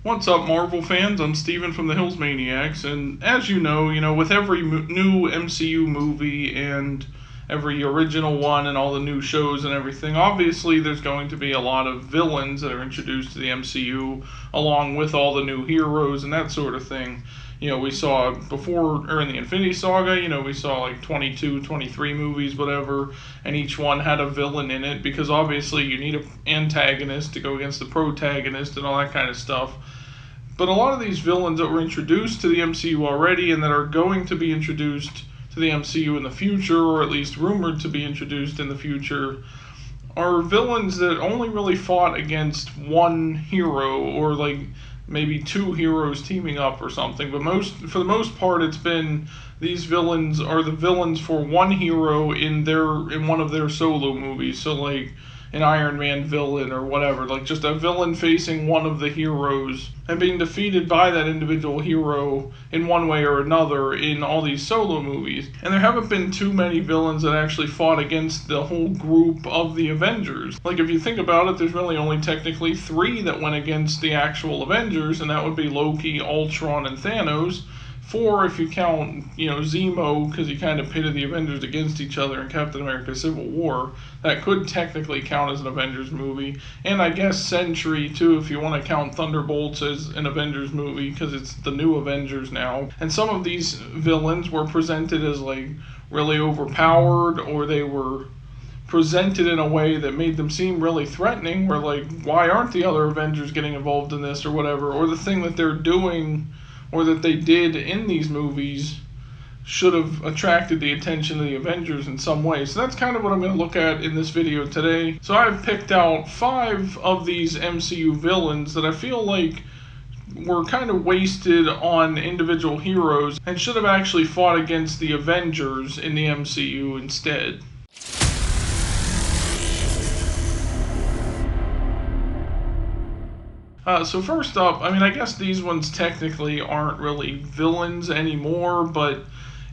What's up, Marvel fans? I'm Steven from the Hills Maniacs, and as you know, with every new MCU movie and every original one and all the new shows and everything, obviously there's going to be a lot of villains that are introduced to the MCU, along with all the new heroes and that sort of thing. We saw before, or in the Infinity Saga, we saw like 22, 23 movies, whatever, and each one had a villain in it, because obviously you need an antagonist to go against the protagonist and all that kind of stuff. But a lot of these villains that were introduced to the MCU already and that are going to be introduced to the MCU in the future, or at least rumored to be introduced in the future, are villains that only really fought against one hero, or like maybe two heroes teaming up or something. But for the most part, it's been these villains are the villains for one hero in one of their solo movies. So like an Iron Man villain or whatever, like just a villain facing one of the heroes and being defeated by that individual hero in one way or another in all these solo movies. And there haven't been too many villains that actually fought against the whole group of the Avengers. Like, if you think about it, there's really only technically three that went against the actual Avengers, and that would be Loki, Ultron, and Thanos. Four if you count, Zemo, because he kind of pitted the Avengers against each other in Captain America Civil War. That could technically count as an Avengers movie. And I guess Sentry, too, if you want to count Thunderbolts as an Avengers movie, because it's the new Avengers now. And some of these villains were presented as, like, really overpowered, or they were presented in a way that made them seem really threatening, where, like, why aren't the other Avengers getting involved in this, or whatever, or the thing that they're doing or that they did in these movies should have attracted the attention of the Avengers in some way. So that's kind of what I'm going to look at in this video today. So I've picked out 5 of these MCU villains that I feel like were kind of wasted on individual heroes and should have actually fought against the Avengers in the MCU instead. So first up, I guess these ones technically aren't really villains anymore, but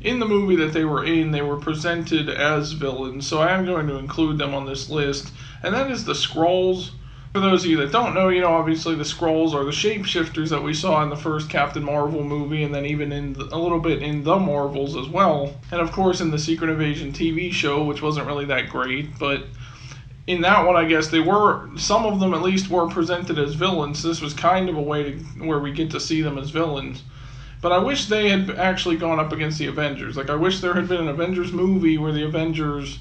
in the movie that they were in, they were presented as villains, so I am going to include them on this list, and that is the Skrulls. For those of you that don't know, obviously the Skrulls are the shapeshifters that we saw in the first Captain Marvel movie, and then even a little bit in the Marvels as well, and of course in the Secret Invasion TV show, which wasn't really that great, but in that one, I guess some of them at least were presented as villains. This was kind of a way where we get to see them as villains. But I wish they had actually gone up against the Avengers. Like, I wish there had been an Avengers movie where the Avengers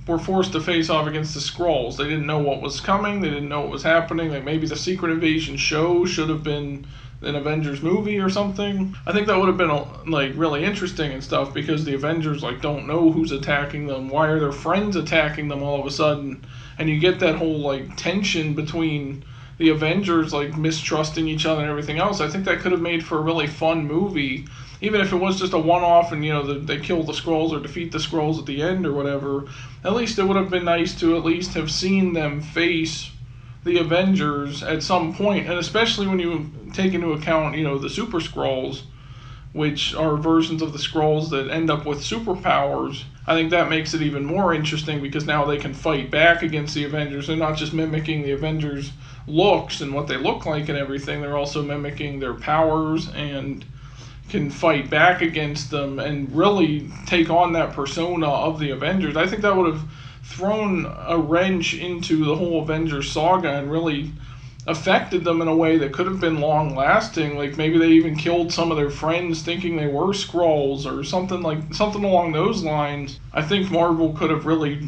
were forced to face off against the Skrulls. They didn't know what was coming. They didn't know what was happening. Like, maybe the Secret Invasion show should have been an Avengers movie or something. I think that would have been really interesting and stuff, because the Avengers don't know who's attacking them. Why are their friends attacking them all of a sudden? And you get that whole tension between the Avengers mistrusting each other and everything else. I think that could have made for a really fun movie, even if it was just a one-off and they kill the Skrulls or defeat the Skrulls at the end or whatever. At least it would have been nice to at least have seen them face the Avengers at some point, and especially when you take into account, the Super Skrulls, which are versions of the Skrulls that end up with superpowers. I think that makes it even more interesting, because now they can fight back against the Avengers. They're not just mimicking the Avengers' looks and what they look like and everything, they're also mimicking their powers and can fight back against them and really take on that persona of the Avengers. I think that would have thrown a wrench into the whole Avengers saga and really affected them in a way that could have been long lasting. Like, maybe they even killed some of their friends thinking they were Skrulls or something along those lines. I think Marvel could have really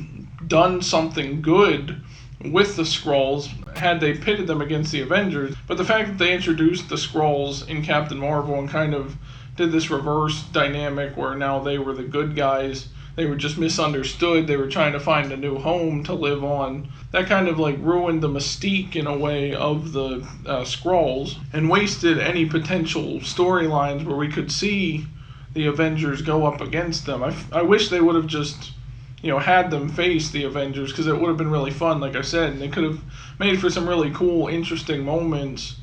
done something good with the Skrulls had they pitted them against the Avengers. But the fact that they introduced the Skrulls in Captain Marvel and kind of did this reverse dynamic where now they were the good guys, they were just misunderstood, they were trying to find a new home to live on, that kind of ruined the mystique in a way of the Skrulls, and wasted any potential storylines where we could see the Avengers go up against them. I wish they would have just had them face the Avengers, because it would have been really fun, like I said, and they could have made for some really cool, interesting moments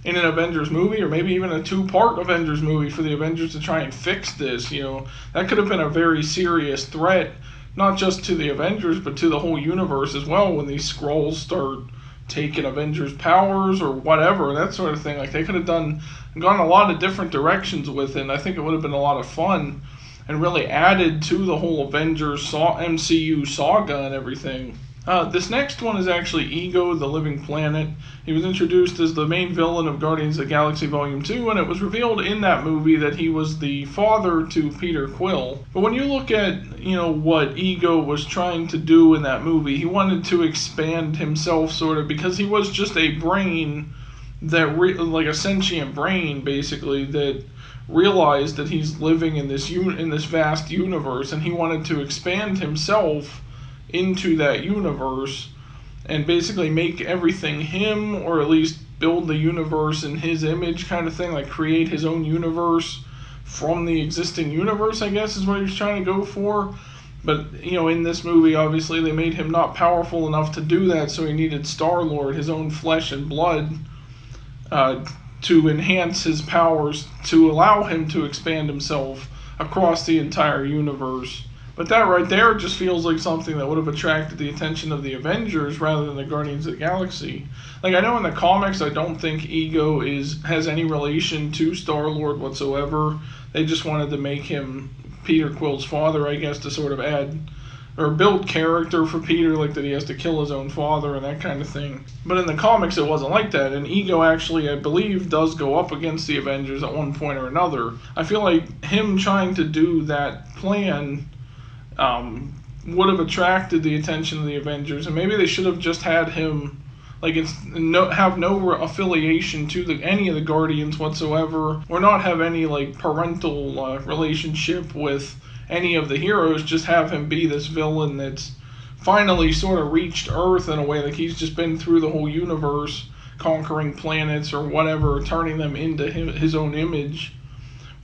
in an Avengers movie, or maybe even a 2-part Avengers movie for the Avengers to try and fix this. That could have been a very serious threat, not just to the Avengers, but to the whole universe as well, when these Skrulls start taken Avengers powers or whatever, that sort of thing. Like they could have gone a lot of different directions with it, and I think it would have been a lot of fun and really added to the whole Avengers MCU saga and everything. This next one is actually Ego, the Living Planet. He was introduced as the main villain of Guardians of the Galaxy Volume 2, and it was revealed in that movie that he was the father to Peter Quill. But when you look at, what Ego was trying to do in that movie, he wanted to expand himself, sort of, because he was just a brain like a sentient brain, basically, that realized that he's living in this vast universe, and he wanted to expand himself into that universe and basically make everything him, or at least build the universe in his image, kind of thing, like create his own universe from the existing universe, I guess is what he was trying to go for. But in this movie, obviously they made him not powerful enough to do that, so he needed Star-Lord, his own flesh and blood, to enhance his powers, to allow him to expand himself across the entire universe. But that right there just feels like something that would have attracted the attention of the Avengers rather than the Guardians of the Galaxy. Like, I know in the comics, I don't think Ego has any relation to Star-Lord whatsoever. They just wanted to make him Peter Quill's father, I guess, to sort of add or build character for Peter, like that he has to kill his own father and that kind of thing. But in the comics, it wasn't like that, and Ego actually, I believe, does go up against the Avengers at one point or another. I feel like him trying to do that plan would have attracted the attention of the Avengers, and maybe they should have just had him have no affiliation to any of the Guardians whatsoever, or not have any parental relationship with any of the heroes. Just have him be this villain that's finally sort of reached Earth in a way, like he's just been through the whole universe, conquering planets or whatever, turning them into his own image,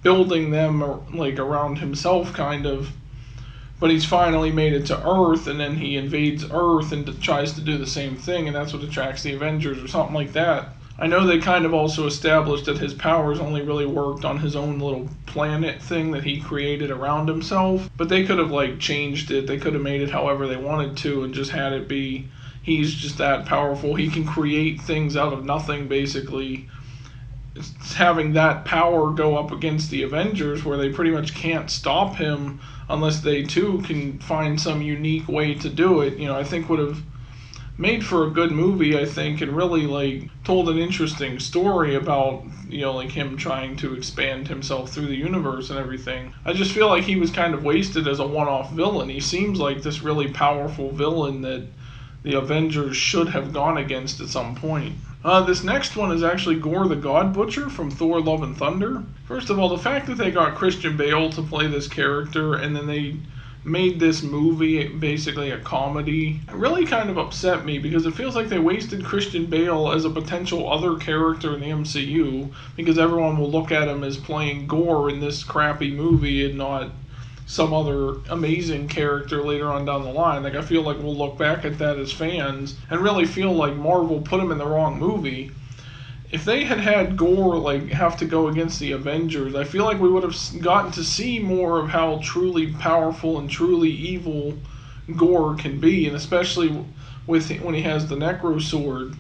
building them around himself, kind of. But he's finally made it to Earth, and then he invades Earth and tries to do the same thing, and that's what attracts the Avengers, or something like that. I know they kind of also established that his powers only really worked on his own little planet thing that he created around himself, but they could have changed it. They could have made it however they wanted to and just had it be he's just that powerful. He can create things out of nothing, basically. Having that power go up against the Avengers, where they pretty much can't stop him unless they too can find some unique way to do it, I think would have made for a good movie, I think, and really told an interesting story about him trying to expand himself through the universe and everything. I just feel like he was kind of wasted as a one-off villain. He seems like this really powerful villain that the Avengers should have gone against at some point. This next one is actually Gore the God Butcher from Thor Love and Thunder. First of all, the fact that they got Christian Bale to play this character and then they made this movie basically a comedy really kind of upset me, because it feels like they wasted Christian Bale as a potential other character in the MCU, because everyone will look at him as playing Gore in this crappy movie and not some other amazing character later on down the line. I feel like we'll look back at that as fans and really feel like Marvel put him in the wrong movie. If they had Gore have to go against the Avengers, I feel like we would have gotten to see more of how truly powerful and truly evil Gore can be, and especially when he has the Necro Sword.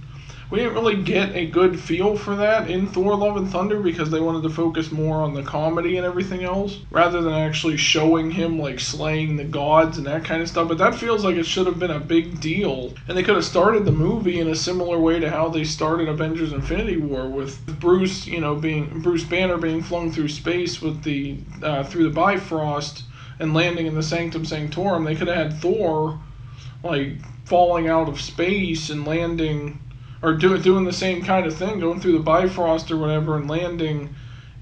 We didn't really get a good feel for that in Thor Love and Thunder, because they wanted to focus more on the comedy and everything else, rather than actually showing him slaying the gods and that kind of stuff. But that feels like it should have been a big deal, and they could have started the movie in a similar way to how they started Avengers Infinity War, with Bruce Banner being flung through space with through the Bifrost and landing in the Sanctum Sanctorum. They could have had Thor falling out of space and landing, or doing the same kind of thing, going through the Bifrost or whatever and landing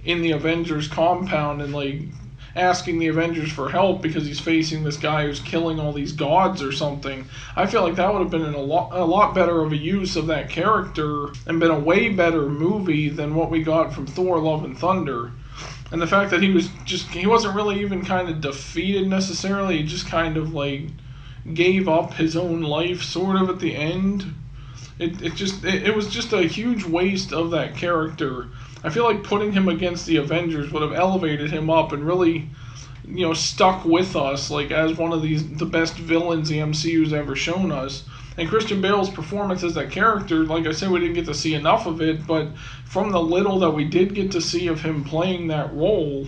in the Avengers compound and asking the Avengers for help because he's facing this guy who's killing all these gods or something. I feel like that would have been a lot better of a use of that character and been a way better movie than what we got from Thor Love and Thunder. And the fact that he wasn't really even kind of defeated necessarily, he just kind of gave up his own life sort of at the end. It was just a huge waste of that character. I feel like putting him against the Avengers would have elevated him up and really, stuck with us as one of the best villains the MCU's ever shown us, And Christian Bale's performance as that character, like I said, we didn't get to see enough of it, but from the little that we did get to see of him playing that role,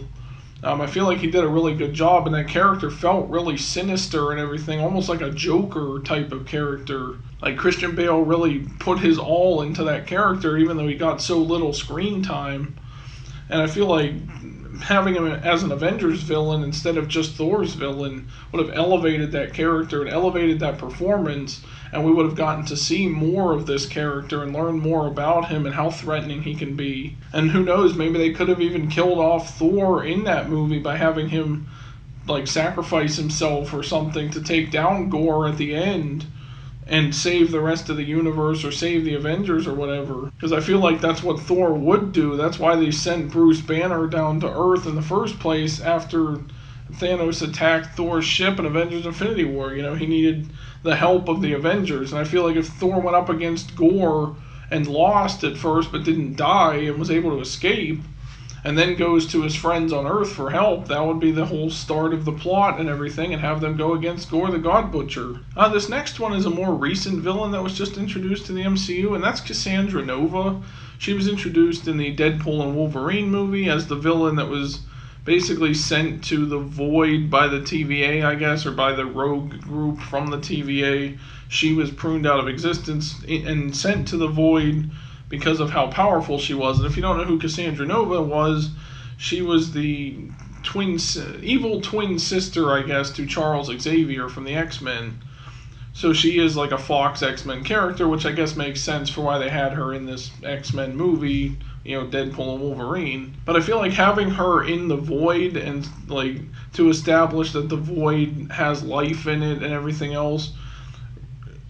I feel like he did a really good job, and that character felt really sinister and everything, almost like a Joker type of character. Like Christian Bale really put his all into that character, even though he got so little screen time. And I feel like having him as an Avengers villain instead of just Thor's villain would have elevated that character and elevated that performance, and we would have gotten to see more of this character and learn more about him and how threatening he can be. And who knows, maybe they could have even killed off Thor in that movie by having him like sacrifice himself or something to take down Gore at the end and save the rest of the universe or save the Avengers or whatever. Because I feel like that's what Thor would do. That's why they sent Bruce Banner down to Earth in the first place after Thanos attacked Thor's ship in Avengers Infinity War. You know, he needed the help of the Avengers. And I feel like if Thor went up against Gore and lost at first but didn't die and was able to escape, and then goes to his friends on Earth for help, that would be the whole start of the plot and everything, and have them go against Gore the God Butcher. This next one is a more recent villain that was just introduced to the MCU, and that's Cassandra Nova. She was introduced in the Deadpool and Wolverine movie as the villain that was basically sent to the Void by the TVA, I guess, or by the rogue group from the TVA. She was pruned out of existence and sent to the Void because of how powerful she was. And if you don't know who Cassandra Nova was, she was the evil twin sister, I guess, to Charles Xavier from the X-Men. So she is like a Fox X-Men character, which I guess makes sense for why they had her in this X-Men movie, you know, Deadpool and Wolverine. But I feel like having her in the Void and like to establish that the Void has life in it and everything else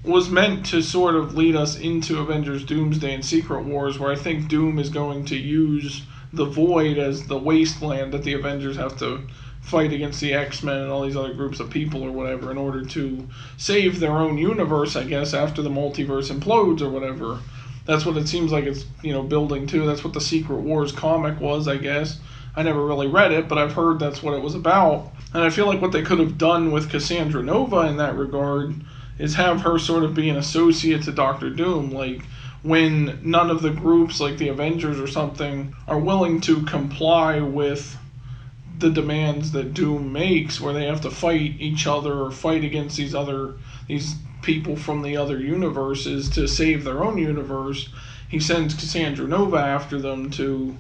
was meant to sort of lead us into Avengers Doomsday and Secret Wars, where I think Doom is going to use the Void as the wasteland that the Avengers have to fight against the X-Men and all these other groups of people or whatever in order to save their own universe, I guess, after the multiverse implodes or whatever. That's what it seems like it's, you know, building to. That's what the Secret Wars comic was, I guess. I never really read it, but I've heard that's what it was about. And I feel like what they could have done with Cassandra Nova in that regard is have her sort of be an associate to Doctor Doom, like when none of the groups like the Avengers or something are willing to comply with the demands that Doom makes, where they have to fight each other or fight against these people from the other universes to save their own universe. He sends Cassandra Nova after them to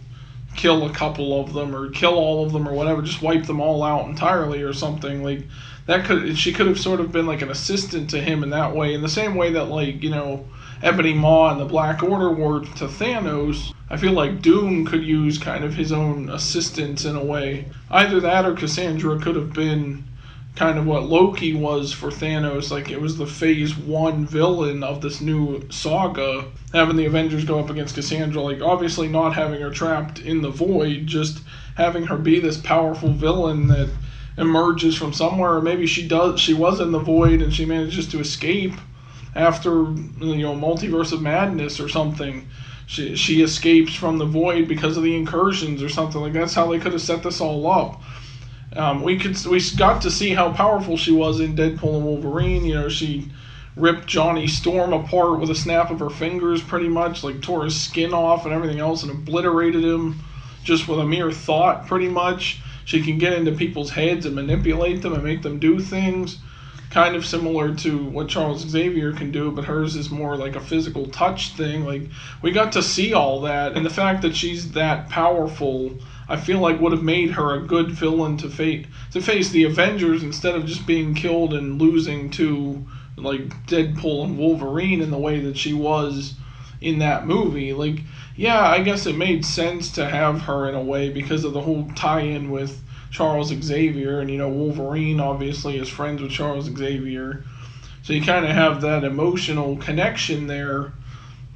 kill a couple of them or kill all of them or whatever, just wipe them all out entirely or something. Like she could have sort of been like an assistant to him in that way, in the same way that, like, you know, Ebony Maw and the Black Order were to Thanos. I feel like Doom could use kind of his own assistants in a way. Either that or Cassandra could have been kind of what Loki was for Thanos, like it was the phase 1 villain of this new saga, having the Avengers go up against Cassandra, like obviously not having her trapped in the Void, just having her be this powerful villain that emerges from somewhere. Or maybe she was in the Void and she manages to escape after, you know, Multiverse of Madness or something. She escapes from the Void because of the incursions or something. Like that's how they could have set this all up. We got to see how powerful she was in Deadpool and Wolverine. You know, she ripped Johnny Storm apart with a snap of her fingers, pretty much, like tore his skin off and everything else and obliterated him just with a mere thought, pretty much. She can get into people's heads and manipulate them and make them do things, kind of similar to what Charles Xavier can do, but hers is more like a physical touch thing. Like, we got to see all that, and the fact that she's that powerful, I feel like would have made her a good villain to face the Avengers instead of just being killed and losing to like Deadpool and Wolverine in the way that she was in that movie. Like, yeah, I guess it made sense to have her in a way because of the whole tie-in with Charles Xavier, and you know, Wolverine obviously is friends with Charles Xavier, so you kind of have that emotional connection there,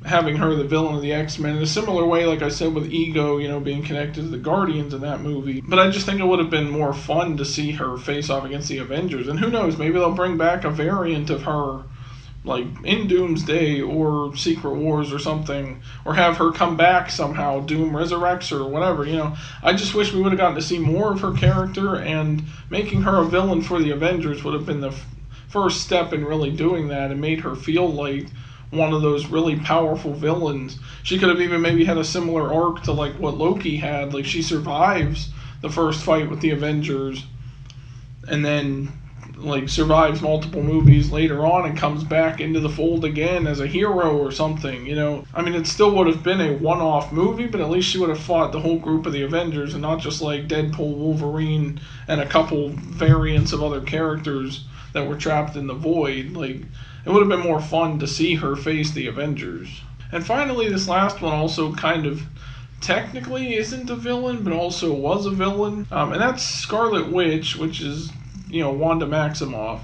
having her the villain of the X-Men in a similar way, like I said, with Ego, you know, being connected to the Guardians in that movie. But I just think it would have been more fun to see her face off against the Avengers, and who knows, maybe they'll bring back a variant of her, like in Doomsday or Secret Wars or something, or have her come back somehow, Doom resurrects her or whatever, you know. I just wish we would have gotten to see more of her character, and making her a villain for the Avengers would have been the first step in really doing that and made her feel like one of those really powerful villains. She could have even maybe had a similar arc to like what Loki had. Like she survives the first fight with the Avengers and then like survives multiple movies later on and comes back into the fold again as a hero or something, you know. I mean, it still would have been a one-off movie, but at least she would have fought the whole group of the Avengers and not just like Deadpool, Wolverine, and a couple variants of other characters that were trapped in the void. Like, it would have been more fun to see her face the Avengers. And finally, this last one also kind of technically isn't a villain, but also was a villain. And that's Scarlet Witch, which is, you know, Wanda Maximoff.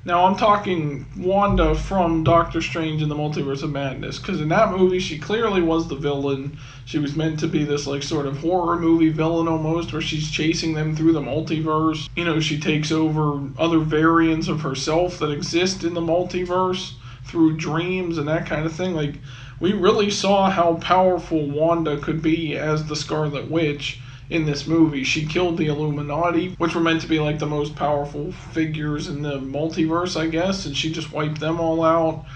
Now, I'm talking Wanda from Doctor Strange in the Multiverse of Madness, because in that movie, she clearly was the villain. She was meant to be this, like, sort of horror movie villain almost, where she's chasing them through the multiverse. You know, she takes over other variants of herself that exist in the multiverse through dreams and that kind of thing. Like, we really saw how powerful Wanda could be as the Scarlet Witch in this movie. She killed the Illuminati, which were meant to be like the most powerful figures in the multiverse, I guess, and she just wiped them all out.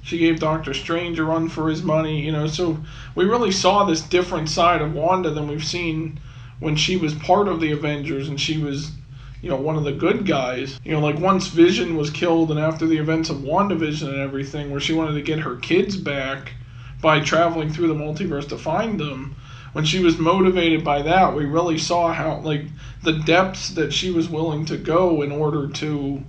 She gave Doctor Strange a run for his money, you know, so we really saw this different side of Wanda than we've seen when she was part of the Avengers and she was, you know, one of the good guys. You know, like once Vision was killed and after the events of WandaVision and everything, where she wanted to get her kids back by traveling through the multiverse to find them. When she was motivated by that, we really saw how, like, the depths that she was willing to go in order to,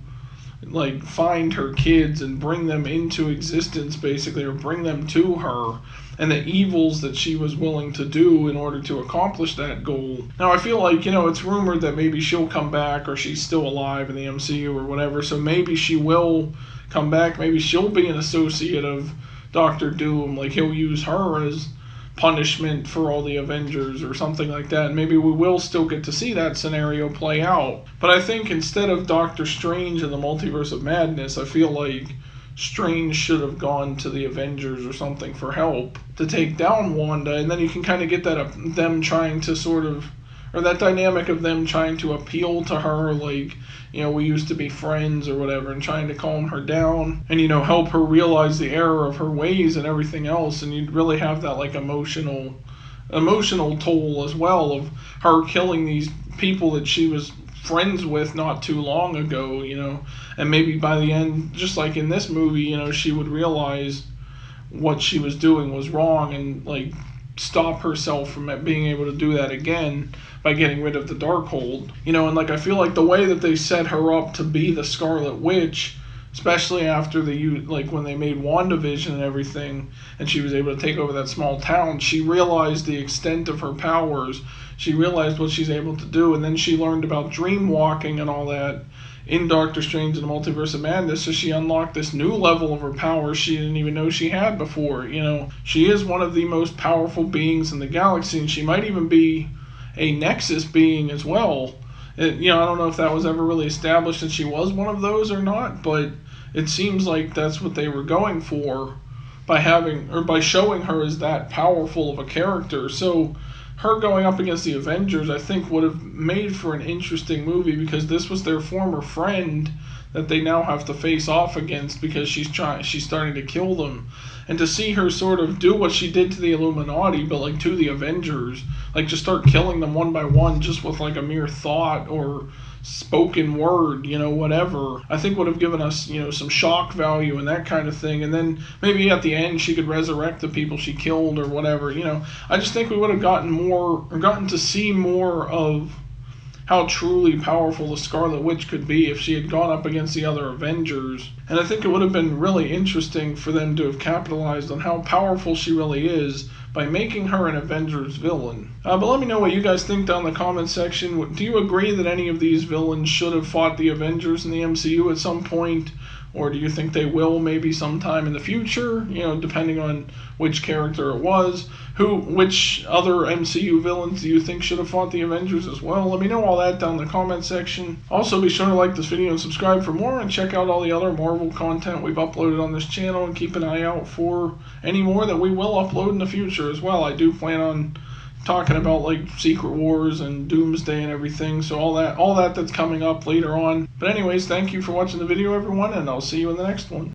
like, find her kids and bring them into existence, basically, or bring them to her, and the evils that she was willing to do in order to accomplish that goal. Now, I feel like, you know, it's rumored that maybe she'll come back or she's still alive in the MCU or whatever, so maybe she will come back. Maybe she'll be an associate of Doctor Doom. Like, he'll use her as punishment for all the Avengers or something like that. And maybe we will still get to see that scenario play out. But I think instead of Doctor Strange in the Multiverse of Madness, I feel like Strange should have gone to the Avengers or something for help to take down Wanda. And then you can kind of get that them trying to sort of, or that dynamic of them trying to appeal to her, like, you know, we used to be friends or whatever, and trying to calm her down and, you know, help her realize the error of her ways and everything else. And you'd really have that, like, emotional toll as well of her killing these people that she was friends with not too long ago, you know. And maybe by the end, just like in this movie, you know, she would realize what she was doing was wrong and, like, stop herself from being able to do that again by getting rid of the Darkhold. You know, and like I feel like the way that they set her up to be the Scarlet Witch, especially after like when they made WandaVision and everything, and she was able to take over that small town, she realized the extent of her powers. She realized what she's able to do, and then she learned about dream walking and all that in Doctor Strange and the Multiverse of Madness, so she unlocked this new level of her powers she didn't even know she had before. You know, she is one of the most powerful beings in the galaxy, and she might even be a Nexus being as well. You know, I don't know if that was ever really established that she was one of those or not, but it seems like that's what they were going for by showing her as that powerful of a character. So her going up against the Avengers, I think, would have made for an interesting movie, because this was their former friend that they now have to face off against because she's starting to kill them. And to see her sort of do what she did to the Illuminati, but like to the Avengers, like just start killing them one by one just with like a mere thought or spoken word, you know, whatever, I think would have given us, you know, some shock value and that kind of thing. And then maybe at the end she could resurrect the people she killed or whatever, you know. I just think we would have gotten to see more of how truly powerful the Scarlet Witch could be if she had gone up against the other Avengers. And I think it would have been really interesting for them to have capitalized on how powerful she really is by making her an Avengers villain. But let me know what you guys think down in the comment section. Do you agree that any of these villains should have fought the Avengers in the MCU at some point? Or do you think they will maybe sometime in the future, you know, depending on which character it was? Which other MCU villains do you think should have fought the Avengers as well? Let me know all that down in the comment section. Also, be sure to like this video and subscribe for more, and check out all the other Marvel content we've uploaded on this channel, and keep an eye out for any more that we will upload in the future as well. I do plan on talking about like Secret Wars and Doomsday and everything. So all that that's coming up later on. But anyways, thank you for watching the video, everyone, and I'll see you in the next one.